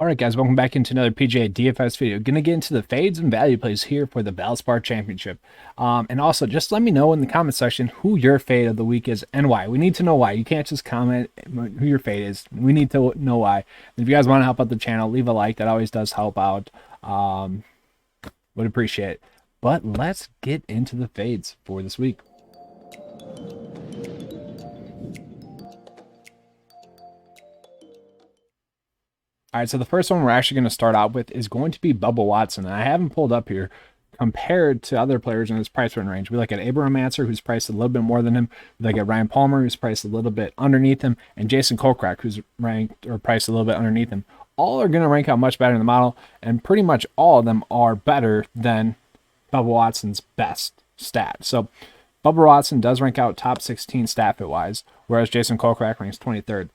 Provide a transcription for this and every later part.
All right, guys, welcome back into another PGA DFS video. Going to get into the fades and value plays here for the Valspar Championship. And also, just let me know in the comment section who your fade of the week is and why. We need to know why. You can't just comment who your fade is. We need to know why. And if you guys want to help out the channel, leave a like. That always does help out. Would appreciate it. But let's get into the fades for this week. All right, so the first one we're actually going to start out with is going to be Bubba Watson. And I haven't pulled up here compared to other players in this price range. We look at Abraham Answer, who's priced a little bit more than him. We look at Ryan Palmer, who's priced a little bit underneath him, and Jason Kokrak, who's ranked or priced a little bit underneath him. All are going to rank out much better in the model, and pretty much all of them are better than Bubba Watson's best stat. So Bubba Watson does rank out top 16 stat fit wise, whereas Jason Kokrak ranks 23rd.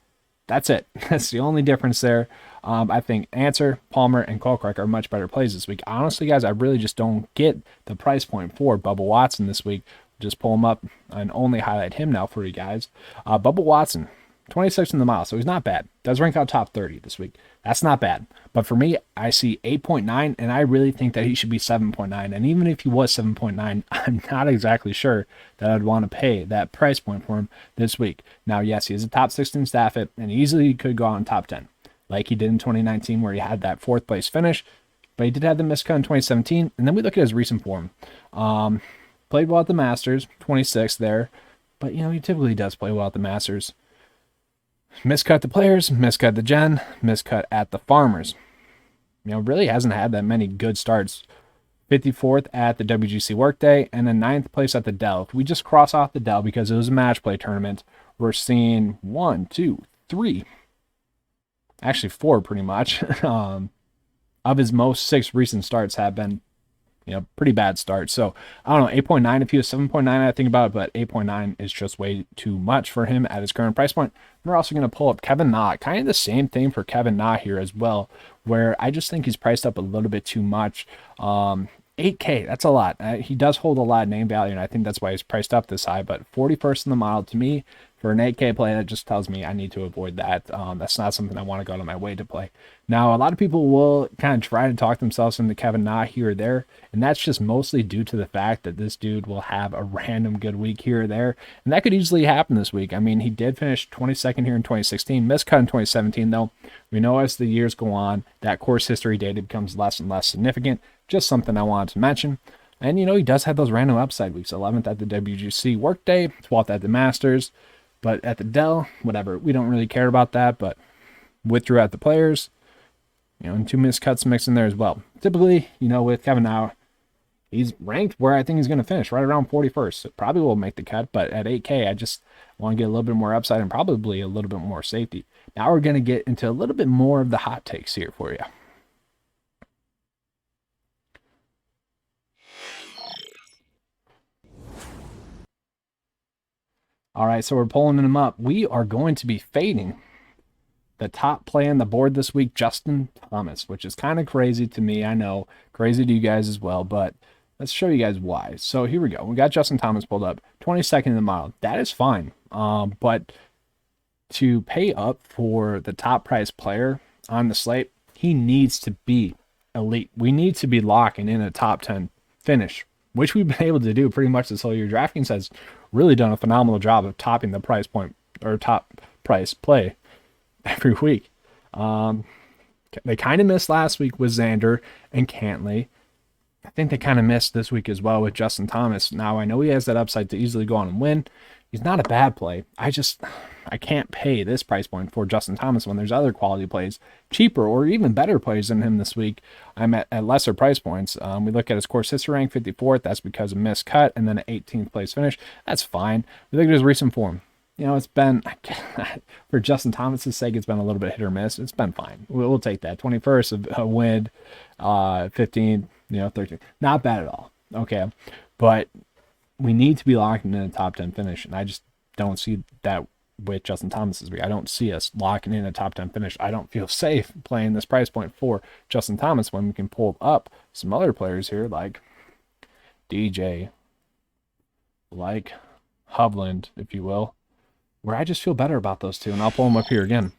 That's it. That's the only difference there. I think Answer, Palmer, and Kokrak are much better plays this week. Honestly, guys, I really just don't get the price point for Bubba Watson this week. Just pull him up and only highlight him now for you guys. Bubba Watson, 26 in the mile, so he's not bad. Does rank out top 30 this week. That's not bad. But for me, I see 8.9, and I really think that he should be 7.9. And even if he was 7.9, I'm not exactly sure that I'd want to pay that price point for him this week. Now, yes, he is a top 16 staff hit, and easily could go on top 10, like he did in 2019, where he had that 4th place finish. But he did have the miscut in 2017. And then we look at his recent form. Played well at the Masters, 26th there. But, you know, he typically does play well at the Masters. Miscut the Players, miscut the Gen, miscut at the Farmers. You know, really hasn't had that many good starts. 54th at the WGC Workday, and then 9th place at the Dell. If we just cross off the Dell because it was a match play tournament, we're seeing 1, 2, 3, actually 4 pretty much. Of his most 6 recent starts have been, you know, pretty bad starts. So I don't know, 8.9. If he was 7.9, I think about it, but 8.9 is just way too much for him at his current price point. We're also going to pull up Kevin Na. Kind of the same thing for Kevin Na here as well, where I just think he's priced up a little bit too much. 8K, that's a lot. He does hold a lot of name value, and I think that's why he's priced up this high. But 41st in the model, to me, for an 8K play, that just tells me I need to avoid that. That's not something I want to go out of my way to play. Now, a lot of people will kind of try to talk themselves into Kevin Na here or there, and that's just mostly due to the fact that this dude will have a random good week here or there, and that could easily happen this week. I mean, he did finish 22nd here in 2016, miscut in 2017, though. We know as the years go on, that course history data becomes less and less significant. Just something I wanted to mention. And, you know, he does have those random upside weeks. 11th at the WGC Workday, 12th at the Masters. But at the Dell, whatever. We don't really care about that. But withdrew at the Players. You know, and 2 miscuts mixed in there as well. Typically, you know, with Kevin Na, he's ranked where I think he's going to finish, right around 41st. So probably will make the cut. But at 8K, I just want to get a little bit more upside and probably a little bit more safety. Now we're going to get into a little bit more of the hot takes here for you. All right, so we're pulling them up. We are going to be fading the top play on the board this week, Justin Thomas, which is kind of crazy to me. I know, crazy to you guys as well, but let's show you guys why. So here we go. We got Justin Thomas pulled up, 22nd in the model. That is fine, but to pay up for the top price player on the slate, he needs to be elite. We need to be locking in a top 10 finish, which we've been able to do pretty much this whole year. DraftKings has really done a phenomenal job of topping the price point or top price play every week. They kind of missed last week with Xander and Cantley. I think they kind of missed this week as well with Justin Thomas. Now, I know he has that upside to easily go on and win. He's not a bad play. I can't pay this price point for Justin Thomas when there's other quality plays, cheaper or even better plays than him this week. I'm at lesser price points. We look at his course history rank, 54th. That's because of miscut and then an 18th place finish. That's fine. We look at his recent form. You know, it's been, for Justin Thomas's sake, it's been a little bit hit or miss. It's been fine. We'll take that. 21st, a win, 15th, you know, 13th. Not bad at all. Okay. But we need to be locking in a top 10 finish, and I just don't see that with Justin Thomas this week. I don't see us locking in a top 10 finish. I don't feel safe playing this price point for Justin Thomas when we can pull up some other players here like DJ, like Hovland, if you will, where I just feel better about those two, and I'll pull them up here again.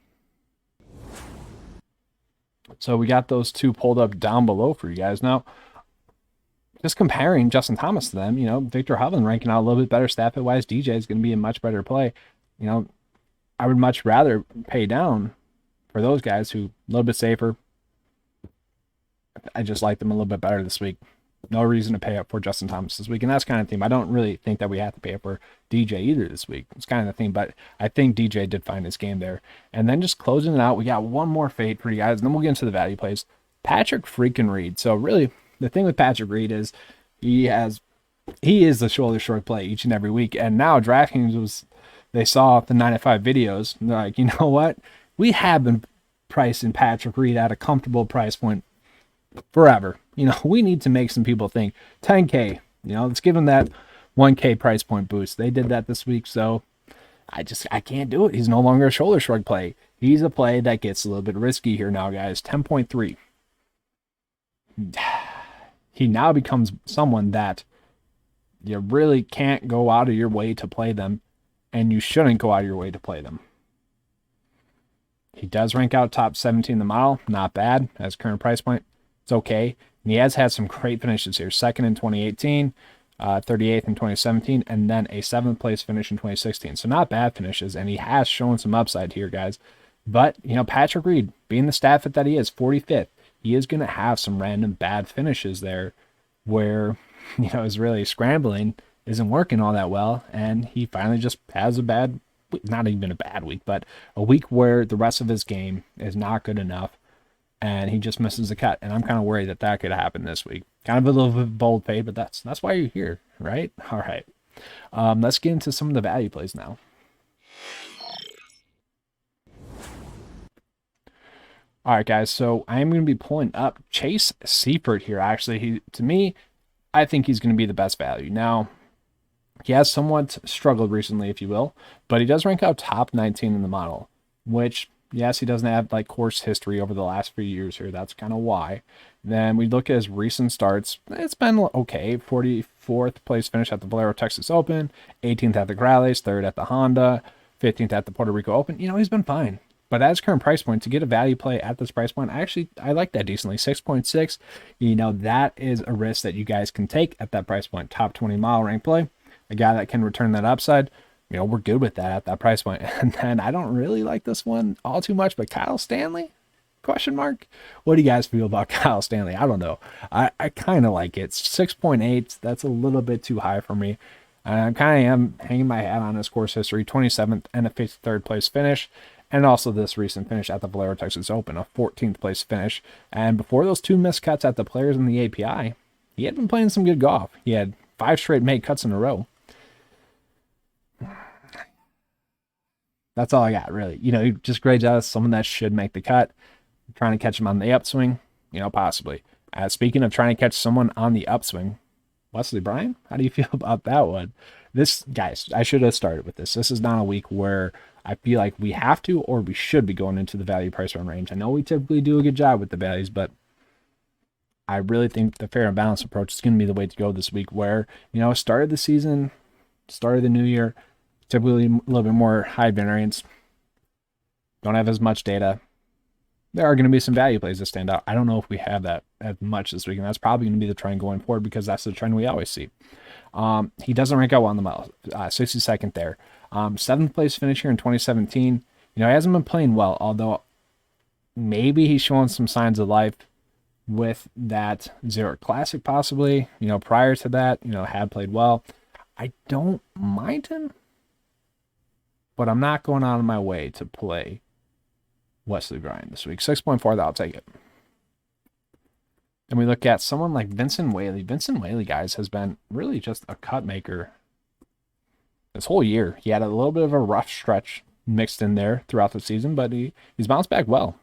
So we got those two pulled up down below for you guys. Now, just comparing Justin Thomas to them, Victor Hovland ranking out a little bit better stat fit wise. DJ is going to be a much better play. I would much rather pay down for those guys who a little bit safer. I just like them a little bit better this week. No reason to pay up for Justin Thomas this week. And that's kind of the theme. I don't really think that we have to pay up for DJ either this week. It's kind of the theme, but I think DJ did find his game there. And then just closing it out, we got one more fade for you guys, and then we'll get into the value plays. Patrick freaking Reed. So really, the thing with Patrick Reed is he is the shoulder short play each and every week. And now DraftKings they saw the 9-5 videos. And they're like, you know what? We have been pricing Patrick Reed at a comfortable price point forever. We need to make some people think 10K, let's give him that 1K price point boost. They did that this week. So I can't do it. He's no longer a shoulder shrug play. He's a play that gets a little bit risky here now, guys. 10.3. He now becomes someone that you really can't go out of your way to play them, and you shouldn't go out of your way to play them. He does rank out top 17 in the model. Not bad as current price point. It's okay. And he has had some great finishes here. Second in 2018, 38th in 2017, and then a 7th place finish in 2016. So not bad finishes, and he has shown some upside here, guys. But, Patrick Reed, being the stat fit that he is, 45th, he is going to have some random bad finishes there where, is really scrambling, isn't working all that well, and he finally just has a bad, not even a bad week, but a week where the rest of his game is not good enough, and he just misses the cut. And I'm kind of worried that could happen this week. Kind of a little bit bold fade, but that's why you're here, right? All right. Let's get into some of the value plays now. All right, guys. So I am going to be pulling up Chase Seifert here. Actually, to me, I think he's going to be the best value. Now, he has somewhat struggled recently, if you will, but he does rank out top 19 in the model, which, yes, he doesn't have course history over the last few years here. That's kind of why. Then we look at his recent starts. It's been okay. 44th place finish at the Valero Texas Open, 18th at the Grales, 3rd at the Honda, 15th at the Puerto Rico Open. He's been fine. But at his current price point, to get a value play at this price point, I like that decently. 6.6, that is a risk that you guys can take at that price point. Top 20 mile rank play, a guy that can return that upside. We're good with that at that price point. And then I don't really like this one all too much, but Kyle Stanley? Question mark. What do you guys feel about Kyle Stanley? I don't know. I kind of like it. 6.8, that's a little bit too high for me. I kind of am hanging my hat on his course history. 27th and a 53rd place finish. And also this recent finish at the Valero Texas Open, a 14th place finish. And before those two missed cuts at the Players in the API, he had been playing some good golf. He had 5 straight made cuts in a row. That's all I got, really. He just grades out as someone that should make the cut. I'm trying to catch him on the upswing, possibly. Speaking of trying to catch someone on the upswing, Wesley Bryan, how do you feel about that one? Guys, I should have started with this. This is not a week where I feel like we have to or we should be going into the value price run range. I know we typically do a good job with the values, but I really think the fair and balanced approach is going to be the way to go this week where, start of the season, start of the new year, typically a little bit more high variance. Don't have as much data. There are going to be some value plays that stand out. I don't know if we have that as much this week, and that's probably going to be the trend going forward because that's the trend we always see. He doesn't rank out well on the mile, 62nd there. 7th place finish here in 2017. He hasn't been playing well, although maybe he's showing some signs of life with that Zurich Classic possibly. Prior to that, had played well. I don't mind him, but I'm not going out of my way to play Wesley Bryan this week. 6.4, I'll take it. And we look at someone like Vincent Whaley. Vincent Whaley, guys, has been really just a cut maker this whole year. He had a little bit of a rough stretch mixed in there throughout the season, but he's bounced back well.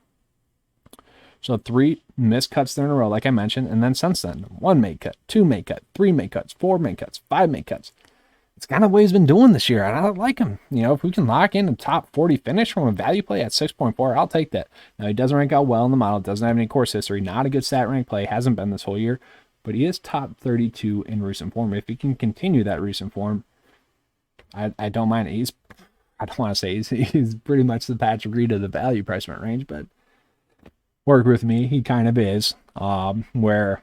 So 3 missed cuts there in a row, like I mentioned, and then since then, 1 made cut, 2 made cut, 3 made cuts, 4 made cuts, 5 made cuts. It's kind of what he's been doing this year, and I like him. If we can lock in a top 40 finish from a value play at 6.4, I'll take that. Now, he doesn't rank out well in the model, doesn't have any course history, not a good stat rank play, hasn't been this whole year, but he is top 32 in recent form. If he can continue that recent form, I don't mind it. I don't want to say he's pretty much the Patrick Reed of the value price range, but work with me. He kind of is. Where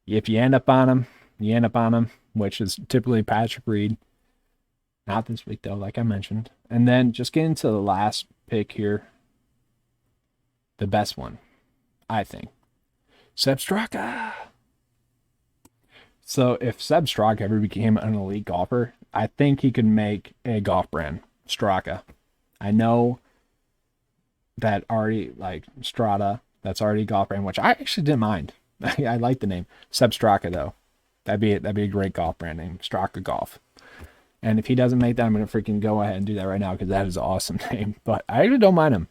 if you end up on him, you end up on him, which is typically Patrick Reed. Not this week, though, like I mentioned. And then just getting to the last pick here. The best one, I think. Seb Straka. So if Seb Straka ever became an elite golfer, I think he could make a golf brand. Straka. I know that already, like Strata, that's already a golf brand, which I actually didn't mind. I like the name. Seb Straka, though. That'd be a great golf brand name. Straka Golf. And if he doesn't make that, I'm going to freaking go ahead and do that right now because that is an awesome name. But I actually don't mind him.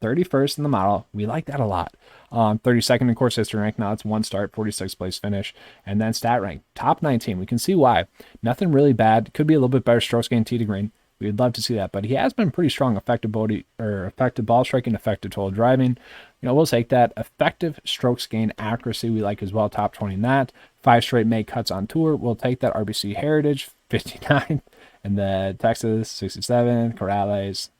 31st in the model. We like that a lot. 32nd in course history rank. Now it's 1 start, 46th place finish. And then stat rank. Top 19. We can see why. Nothing really bad. Could be a little bit better strokes gained tee to green. We'd love to see that. But he has been pretty strong effective ball striking, effective total driving. We'll take that. Effective strokes gained accuracy. We like as well. Top 20 in that. 5 straight make cuts on tour. We'll take that. RBC Heritage, 59. And the Texas, 67. Corrales.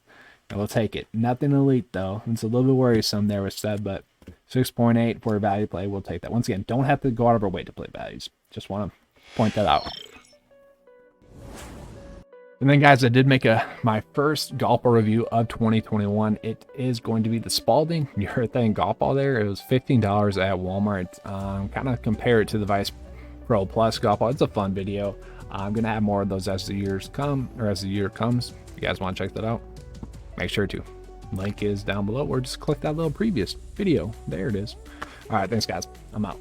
And we'll take it. Nothing elite, though. It's a little bit worrisome there with Seb, but 6.8 for a value play. We'll take that. Once again, don't have to go out of our way to play values. Just want to point that out. And then, guys, I did make my first golf ball review of 2021. It is going to be the Spalding urethane golf ball there. It was $15 at Walmart. Kind of compare it to the Vice Pro Plus golf ball. It's a fun video. I'm going to have more of those as the year comes. If you guys want to check that out, make sure to. Link is down below, or just click that little previous video. There it is. All right, thanks, guys. I'm out.